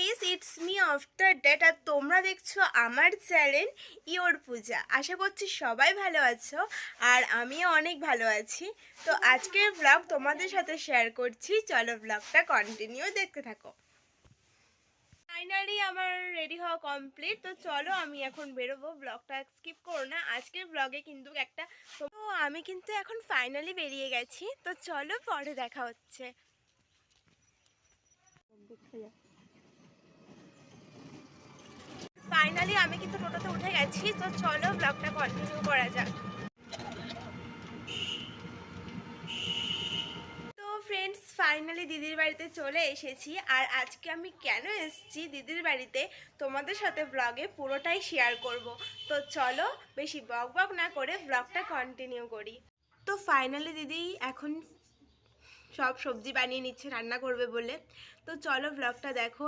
Guys, it's me after date. আর তোমরা দেখছো আমার চ্যানেল ইওর পূজা। আশা করছি সবাই ভালো আছো আর আমিও অনেক ভালো আছি। তো আজকের ব্লগ তোমাদের সাথে শেয়ার করছি, চলো ব্লগটা কন্টিনিউ দেখতে থাকো। ফাইনালি আমার রেডি হওয়া কমপ্লিট। তো চলো আমি এখন বেরোবো, ব্লগটা স্কিপ করো না। আজকের ব্লগে কিন্তু তো আমি কিন্তু এখন ফাইনালি বেরিয়ে গেছি। তো চলো পরে দেখা হচ্ছে। ফাইনালি আমি কিন্তু টোটোতে উঠে গেছি। তো চলো ব্লগটা কন্টিনিউ করা যাক। তো ফ্রেন্ডস, ফাইনালি দিদির বাড়িতে চলে এসেছি। আর আজকে আমি কেন এসেছি দিদির বাড়িতে তোমাদের সাথে ব্লগে পুরোটাই শেয়ার করব। তো চলো বেশি বক বক না করে ব্লগটা কন্টিনিউ করি। তো ফাইনালি দিদি এখন সব সবজি বানিয়ে নিচ্ছে রান্না করবে বলে। তো চলো ব্লগটা দেখো।